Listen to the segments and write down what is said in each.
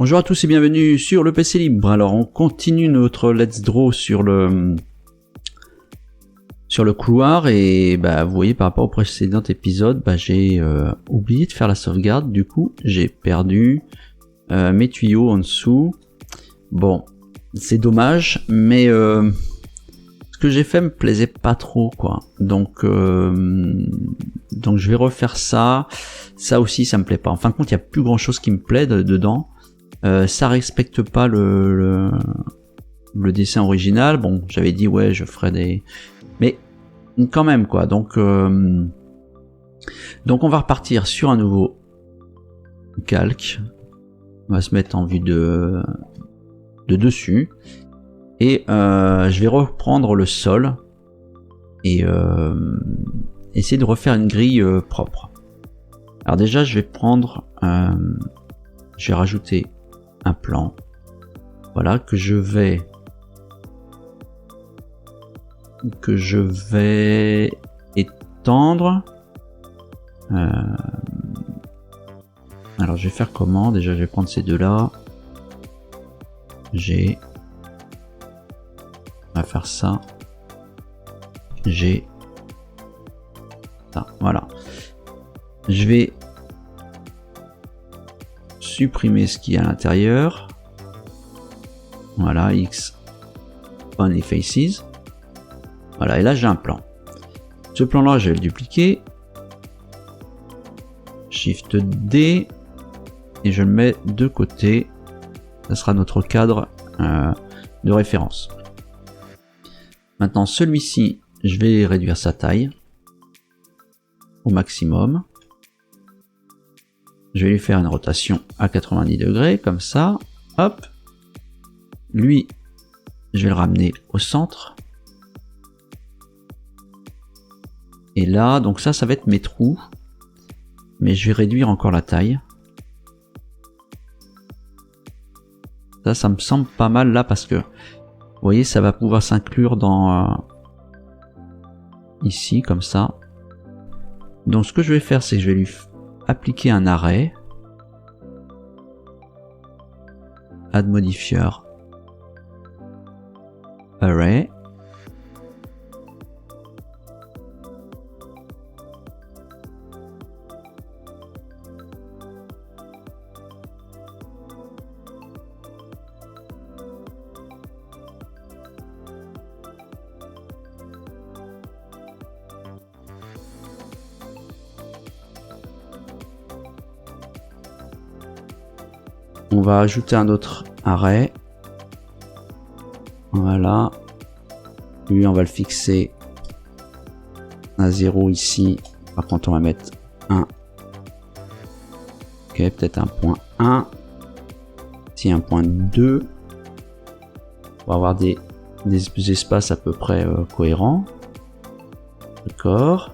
Bonjour à tous et bienvenue sur le PC Libre. Alors on continue notre Let's Draw sur le couloir et vous voyez par rapport au précédent épisode, j'ai oublié de faire la sauvegarde, du coup j'ai perdu mes tuyaux en dessous. Bon, c'est dommage, mais ce que j'ai fait me plaisait pas trop quoi. Donc je vais refaire ça. Ça aussi ça me plaît pas. En fin de compte, il y a plus grand chose qui me plaît dedans. Ça respecte pas le dessin original. Bon, j'avais dit ouais, je ferais des, mais quand même quoi. Donc on va repartir sur un nouveau calque. On va se mettre en vue de dessus et je vais reprendre le sol et essayer de refaire une grille propre. Alors déjà, je vais prendre, je vais rajouter un plan, voilà, que je vais étendre. Alors je vais faire comment? Déjà je vais prendre ces deux là, on va faire ça, ça, voilà. Je vais supprimer ce qu'il y a à l'intérieur. Voilà, X Only Faces. Voilà, et là j'ai un plan. Ce plan là, je vais le dupliquer. Shift D et je le mets de côté. Ça sera notre cadre de référence. Maintenant, celui-ci, je vais réduire sa taille au maximum. Je vais lui faire une rotation à 90 degrés, comme ça. Hop. Lui, je vais le ramener au centre. Et là, donc ça va être mes trous. Mais je vais réduire encore la taille. Ça me semble pas mal là parce que, vous voyez, ça va pouvoir s'inclure dans ici, comme ça. Donc ce que je vais faire, c'est que je vais lui appliquer un arrêt. Add modifier. Array. On va ajouter un autre arrêt. Voilà. Lui, on va le fixer à 0 ici. Par contre, on va mettre 1. Ok, peut-être un point 1. Ici, un point 2. On va avoir des espaces à peu près cohérents. D'accord.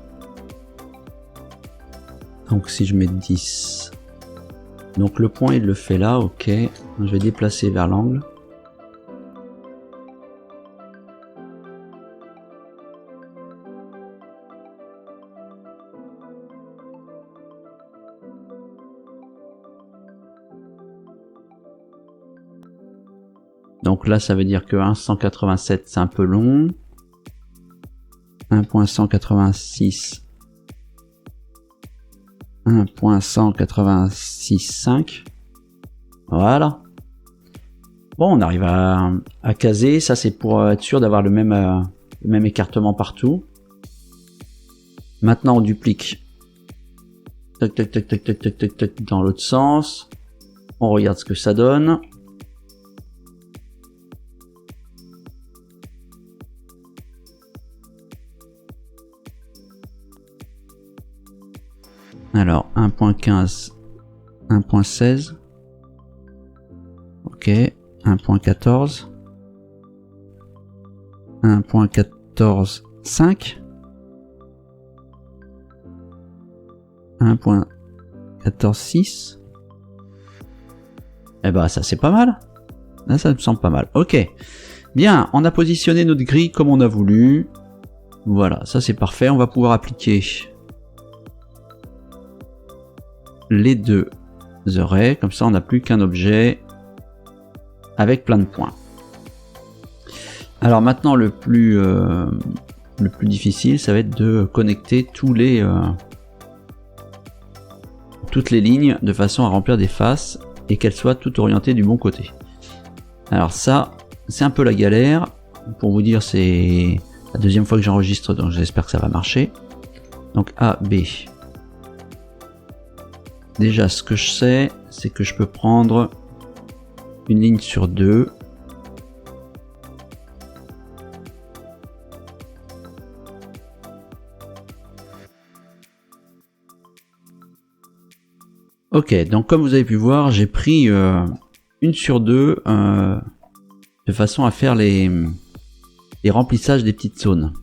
Donc, si je mets 10... Donc le point il le fait là, ok. Je vais déplacer vers l'angle. Donc là ça veut dire que 1,187 c'est un peu long. 1.186. 1.186.5. Voilà. Bon, on arrive à caser. Ça, c'est pour être sûr d'avoir le même écartement partout. Maintenant, on duplique. Tac, tac, tac, tac, tac, tac, tac, tac, dans l'autre sens. On regarde ce que ça donne. Alors, 1.15, 1.16, ok, 1.14, 1.14.5, 1.14.6, et ça c'est pas mal, là ça me semble pas mal, ok, bien, on a positionné notre grille comme on a voulu, voilà, ça c'est parfait, on va pouvoir appliquer les deux arrêts, comme ça on n'a plus qu'un objet avec plein de points. Alors maintenant le plus difficile, ça va être de connecter toutes les lignes de façon à remplir des faces et qu'elles soient toutes orientées du bon côté. Alors ça, c'est un peu la galère. Pour vous dire, c'est la deuxième fois que j'enregistre, donc j'espère que ça va marcher. Donc A, B. Déjà, ce que je sais, c'est que je peux prendre une ligne sur 2. Ok, donc comme vous avez pu voir, j'ai pris une sur 2 de façon à faire les remplissages des petites zones.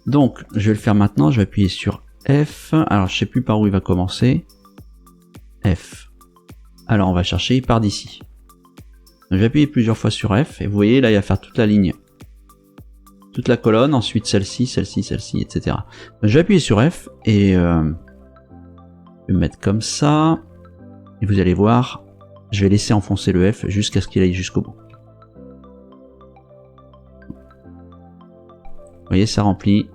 Donc, je vais le faire maintenant, je vais appuyer sur F. Alors, je sais plus par où il va commencer. F. Alors, on va chercher, il part d'ici. Je vais appuyer plusieurs fois sur F, et vous voyez, là, il va faire toute la ligne. Toute la colonne, ensuite celle-ci, celle-ci, celle-ci, etc. Donc, je vais appuyer sur F, et je vais mettre comme ça. Et vous allez voir, je vais laisser enfoncer le F jusqu'à ce qu'il aille jusqu'au bout. Vous voyez, ça remplit.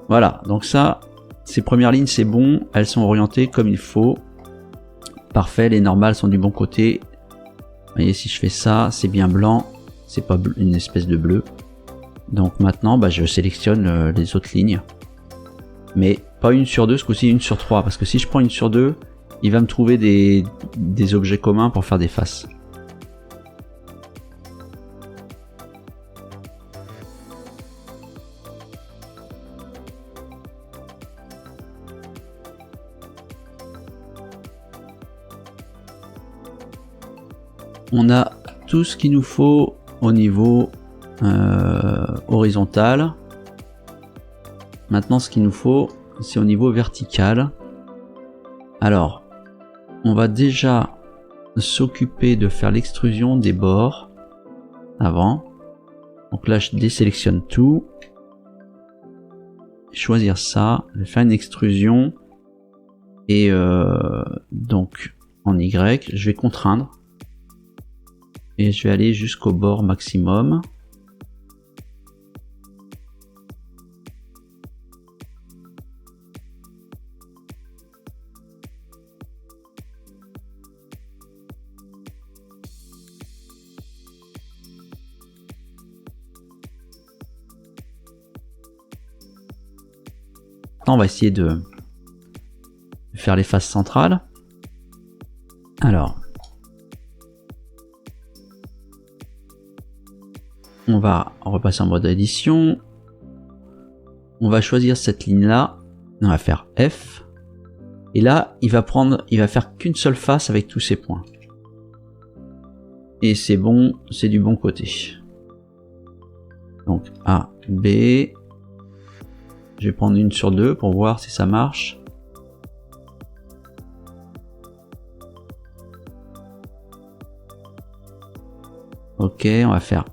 Voilà, donc ça, ces premières lignes, c'est bon, elles sont orientées comme il faut. Parfait, les normales sont du bon côté. Vous voyez, si je fais ça, c'est bien blanc, c'est pas une espèce de bleu. Donc maintenant, bah, je sélectionne les autres lignes. Mais pas une sur 2, ce coup-ci une sur 3, parce que si je prends une sur 2, il va me trouver des objets communs pour faire des faces. On a tout ce qu'il nous faut au niveau horizontal. Maintenant, ce qu'il nous faut, c'est au niveau vertical. Alors, on va déjà s'occuper de faire l'extrusion des bords avant. Donc là, je désélectionne tout. Choisir ça. Je vais faire une extrusion. Et donc, en Y, je vais contraindre. Et je vais aller jusqu'au bord maximum. Maintenant, on va essayer de faire les faces centrales. Alors, on va repasser en mode édition. On va choisir cette ligne là. On va faire F. Et là, il va faire qu'une seule face avec tous ces points. Et c'est bon, c'est du bon côté. Donc A, B. Je vais prendre une sur 2 pour voir si ça marche. Ok, on va faire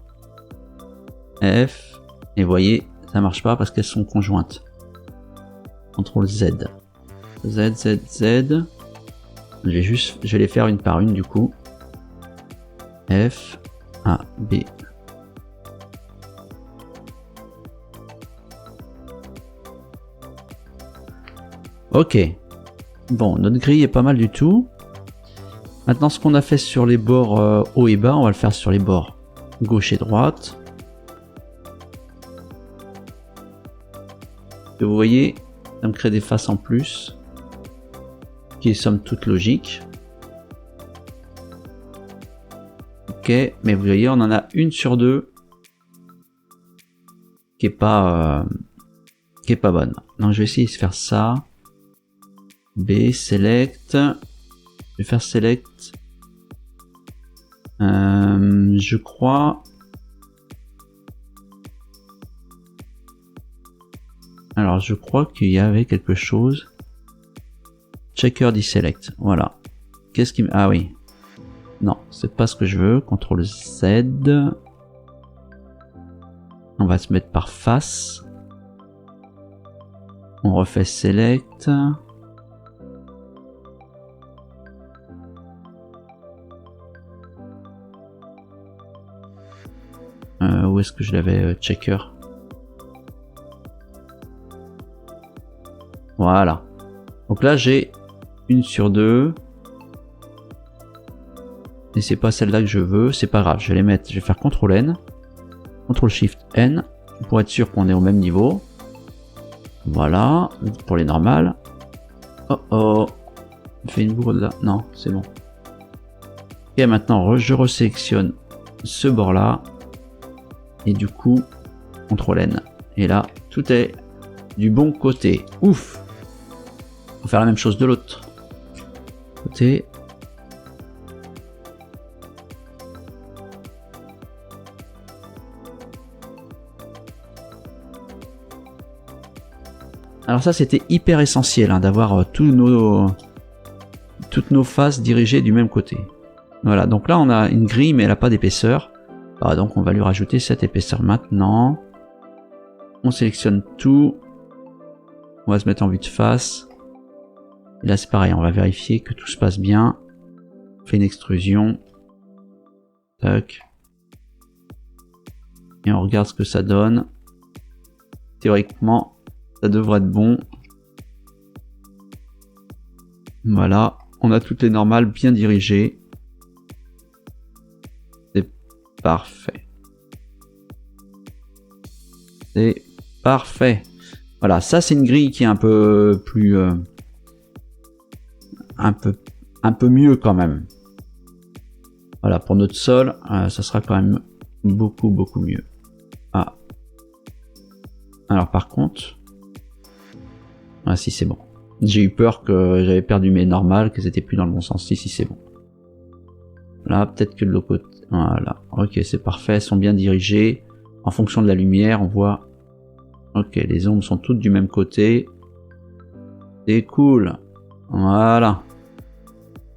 F, et vous voyez, ça marche pas parce qu'elles sont conjointes. CTRL Z. Z, Z, Z. Je vais les faire une par une du coup. F, A, B. Ok. Bon, notre grille est pas mal du tout. Maintenant, ce qu'on a fait sur les bords haut et bas, on va le faire sur les bords gauche et droite. Et vous voyez, ça me crée des faces en plus, qui est somme toute logique. Ok, mais vous voyez, on en a une sur 2 qui est pas bonne. Donc je vais essayer de faire ça. B, select. Je vais faire select. Je crois. Alors je crois qu'il y avait quelque chose. Checker deselect. Voilà. Qu'est-ce qui... Ah oui. Non, c'est pas ce que je veux. CTRL Z. On on va se mettre par face. On refait select. Où est-ce que je l'avais checker? Voilà. Donc là j'ai 1 sur 2. Et c'est pas celle-là que je veux, c'est pas grave, je vais les mettre, je vais faire CTRL N, CTRL SHIFT N, pour être sûr qu'on est au même niveau. Voilà, pour les normales. Oh oh, on fait une bourde là, non, c'est bon. Et maintenant, je resélectionne ce bord-là, et du coup, CTRL N. Et là, tout est du bon côté. Ouf! On va faire la même chose de l'autre côté. Alors ça c'était hyper essentiel hein, d'avoir toutes nos faces dirigées du même côté. Voilà, donc là on a une grille mais elle n'a pas d'épaisseur. Donc on va lui rajouter cette épaisseur maintenant. On sélectionne tout. On va se mettre en vue de face. Et là c'est pareil, on va vérifier que tout se passe bien. On fait une extrusion. Tac. Et on regarde ce que ça donne. Théoriquement, ça devrait être bon. Voilà, on a toutes les normales bien dirigées. C'est parfait. C'est parfait. Voilà, ça c'est une grille qui est un peu plus... un peu mieux quand même. Voilà, pour notre sol, ça sera quand même beaucoup mieux. Ah. Alors par contre... Ah si c'est bon. J'ai eu peur que j'avais perdu mes normales, qu'elles étaient plus dans le bon sens. Si c'est bon. Là peut-être que de l'autre côté. Voilà. Ok c'est parfait. Elles sont bien dirigées. En fonction de la lumière on voit. Ok les ombres sont toutes du même côté. C'est cool. Voilà.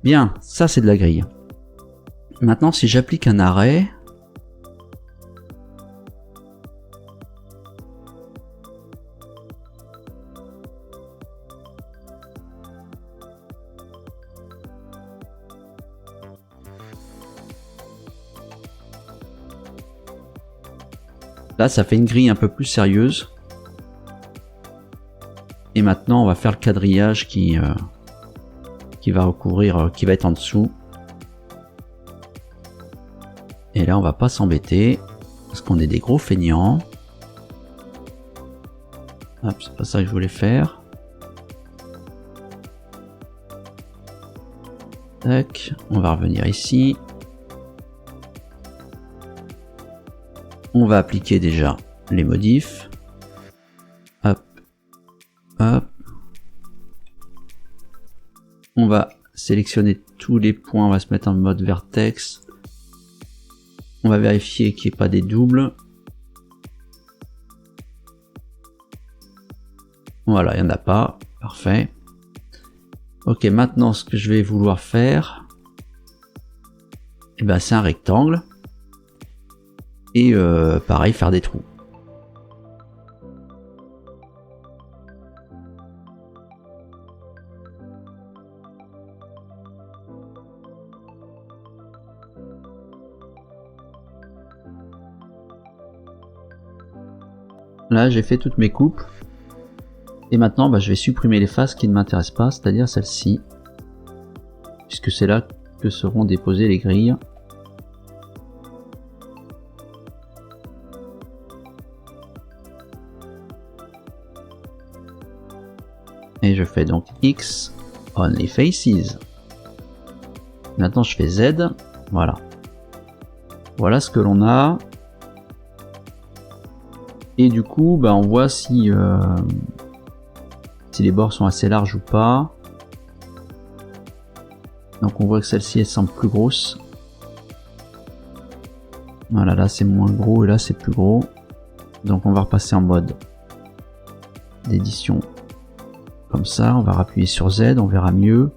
Bien. Ça c'est de la grille. Maintenant si j'applique un arrêt. Là, ça fait une grille un peu plus sérieuse. Et maintenant, on va faire le quadrillage qui va recouvrir, qui va être en dessous. Et là, on va pas s'embêter parce qu'on est des gros feignants. Hop, c'est pas ça que je voulais faire. Tac, on va revenir ici. On va appliquer déjà les modifs. Hop, hop. On va sélectionner tous les points, on va se mettre en mode vertex. On va vérifier qu'il n'y ait pas des doubles. Voilà, il n'y en a pas. Parfait. Ok, maintenant ce que je vais vouloir faire, c'est un rectangle. Et pareil, faire des trous. Là, j'ai fait toutes mes coupes. Et maintenant, je vais supprimer les faces qui ne m'intéressent pas, c'est-à-dire celle-ci. Puisque c'est là que seront déposées les grilles. Et je fais donc X, Only Faces. Maintenant je fais Z, voilà. Voilà ce que l'on a. Et du coup, on voit si les bords sont assez larges ou pas. Donc on voit que celle-ci elle semble plus grosse. Voilà, là c'est moins gros et là c'est plus gros. Donc on va repasser en mode d'édition. Comme ça, on va appuyer sur Z, on verra mieux.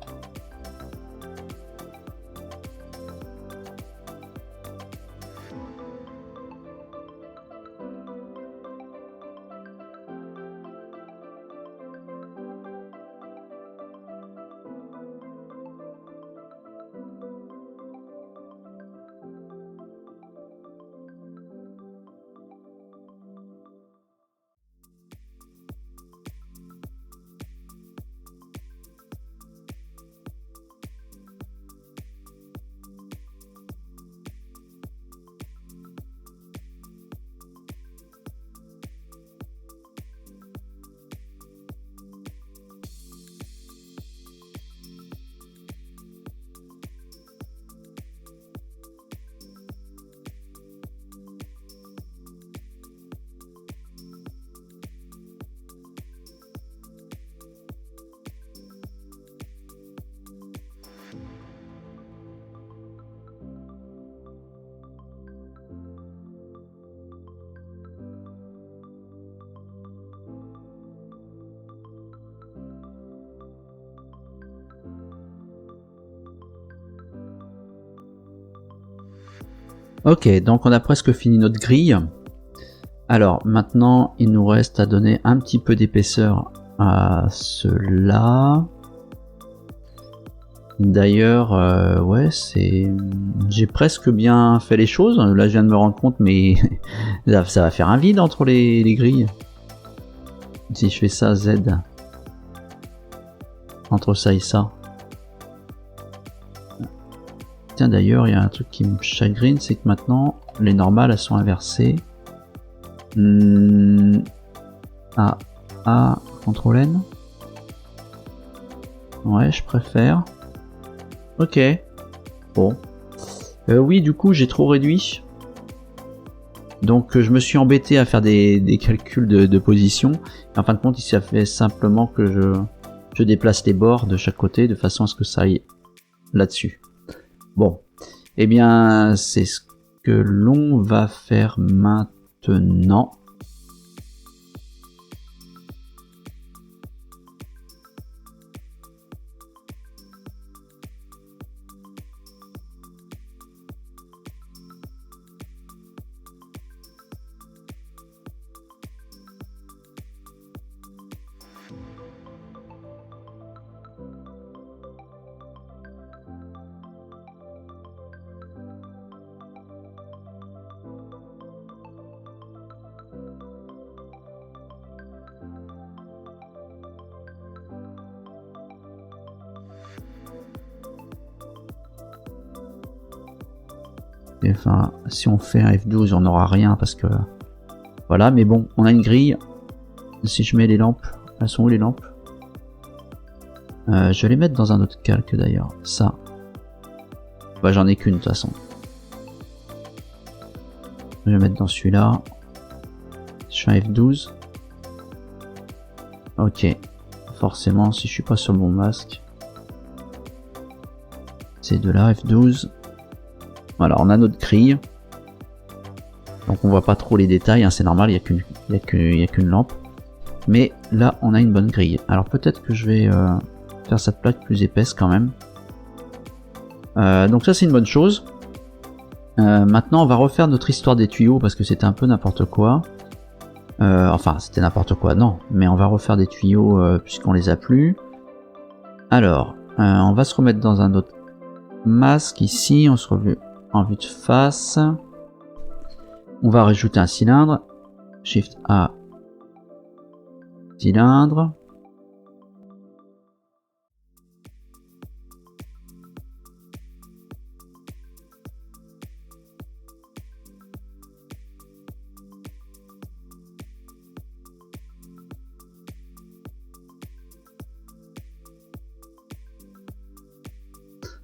Ok, donc on a presque fini notre grille. Alors maintenant, il nous reste à donner un petit peu d'épaisseur à cela. D'ailleurs, ouais, j'ai presque bien fait les choses. Là, je viens de me rendre compte, mais ça va faire un vide entre les grilles. Si je fais ça, Z. Entre ça et ça. Tiens, d'ailleurs, il y a un truc qui me chagrine, c'est que maintenant, les normales, elles sont inversées. A, CTRL N. Ouais, je préfère. Ok. Bon. Oui, du coup, j'ai trop réduit. Donc, je me suis embêté à faire des calculs de position. En fin de compte, il s'est fait simplement que je déplace les bords de chaque côté de façon à ce que ça aille là-dessus. Bon. Eh bien, c'est ce que l'on va faire maintenant. Enfin, si on fait un F12, on n'aura rien parce que voilà, mais bon, on a une grille. Si je mets les lampes, elles sont où les lampes? Je vais les mettre dans un autre calque d'ailleurs. Ça, bah, j'en ai qu'une de toute façon. Je vais mettre dans celui-là. Je fais un F12. Ok, forcément, si je suis pas sur le bon masque, c'est de là F12. Voilà, on a notre grille. Donc on voit pas trop les détails, hein, c'est normal, il n'y a qu'une lampe. Mais là, on a une bonne grille. Alors peut-être que je vais faire cette plaque plus épaisse quand même. Donc ça, c'est une bonne chose. Maintenant, on va refaire notre histoire des tuyaux parce que c'était un peu n'importe quoi. Enfin, c'était n'importe quoi, non. Mais on va refaire des tuyaux puisqu'on les a plus. Alors, on va se remettre dans un autre masque ici. On se revue en vue de face. On va rajouter un cylindre. Shift A. Cylindre.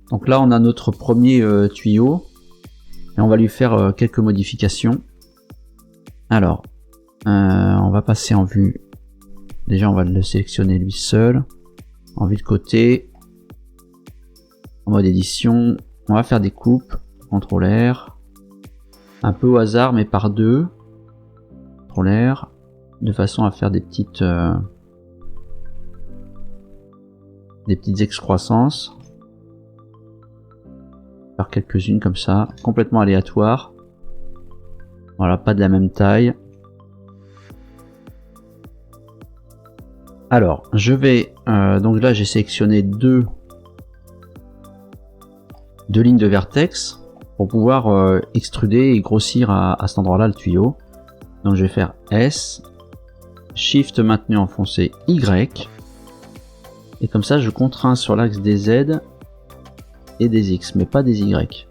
Donc là, on a notre premier tuyau et on va lui faire quelques modifications. Alors, on va passer en vue. Déjà, on va le sélectionner lui seul. En vue de côté. En mode édition. On va faire des coupes. CTRL R. Un peu au hasard, mais par deux. CTRL R. De façon à faire des petites excroissances. Faire quelques-unes comme ça, complètement aléatoire. Voilà, pas de la même taille. Alors, je vais donc là j'ai sélectionné deux lignes de vertex pour pouvoir extruder et grossir à cet endroit-là le tuyau. Donc je vais faire S, Shift maintenu enfoncé Y, et comme ça je contrains sur l'axe des Z et des X, mais pas des Y.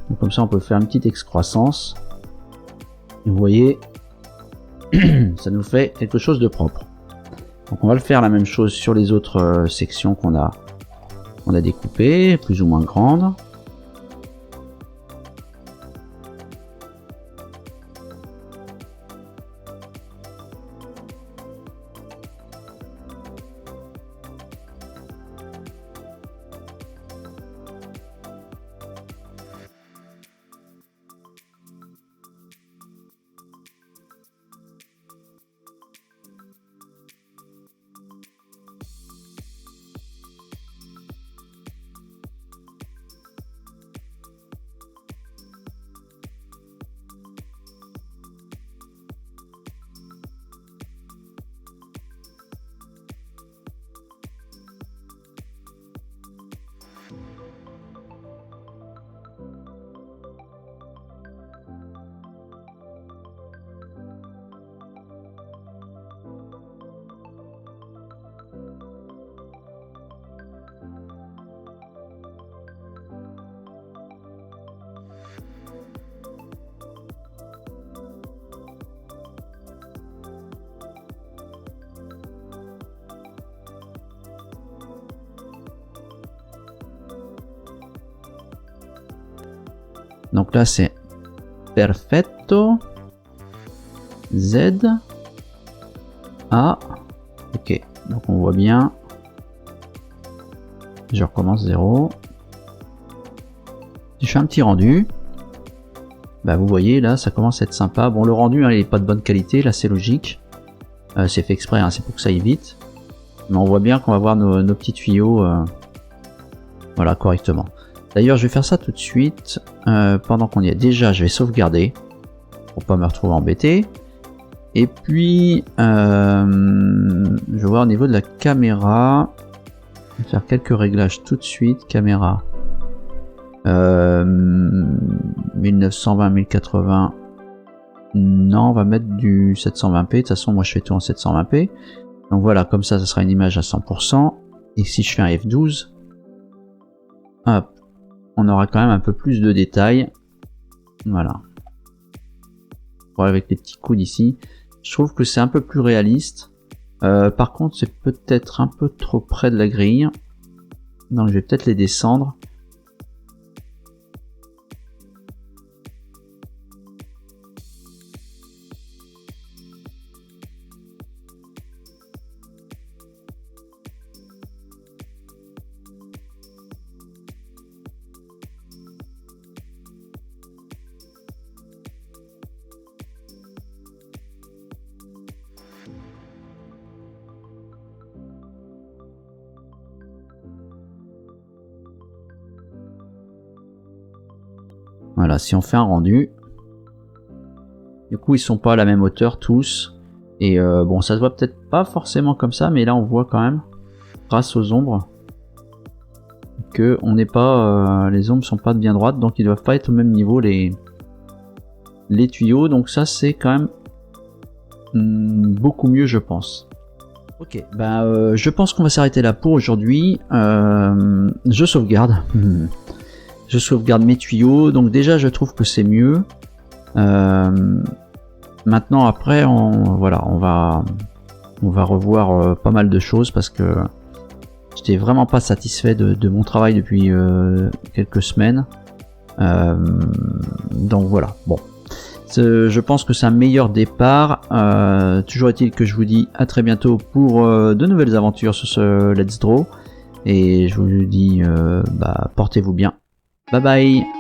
Donc comme ça on peut faire une petite excroissance. Vous voyez, ça nous fait quelque chose de propre. Donc on va le faire la même chose sur les autres sections qu'on a découpées, plus ou moins grandes. Donc là c'est perfetto. Z. A. Ok, donc on voit bien. Je recommence 0. Je fais un petit rendu. Bah vous voyez là ça commence à être sympa. Bon le rendu hein, il est pas de bonne qualité, là c'est logique. C'est fait exprès, hein, c'est pour que ça aille vite. Mais on voit bien qu'on va voir nos petits tuyaux voilà correctement. D'ailleurs je vais faire ça tout de suite. Pendant qu'on y est, déjà je vais sauvegarder pour pas me retrouver embêté. Et puis je vais voir au niveau de la caméra. Je vais faire quelques réglages tout de suite. Caméra 1920 1080. Non, on va mettre du 720p. De toute façon moi je fais tout en 720p. Donc voilà, comme ça sera une image à 100%. Et si je fais un F12, hop, on aura quand même un peu plus de détails. Voilà. Voilà, avec les petits coudes ici. Je trouve que c'est un peu plus réaliste. Par contre, c'est peut-être un peu trop près de la grille. Donc je vais peut-être les descendre. Voilà, si on fait un rendu, du coup ils sont pas à la même hauteur tous, et bon ça se voit peut-être pas forcément comme ça, mais là on voit quand même, grâce aux ombres, que on n'est pas, les ombres sont pas bien droites, donc ils doivent pas être au même niveau les tuyaux, donc ça c'est quand même beaucoup mieux je pense. Ok, bah je pense qu'on va s'arrêter là pour aujourd'hui. Je sauvegarde. Je sauvegarde mes tuyaux, donc déjà je trouve que c'est mieux. Maintenant après on va revoir pas mal de choses parce que j'étais vraiment pas satisfait de mon travail depuis quelques semaines. Donc voilà, bon. Je pense que c'est un meilleur départ. Toujours est-il que je vous dis à très bientôt pour de nouvelles aventures sur ce Let's Draw. Et je vous dis portez-vous bien. Bye bye.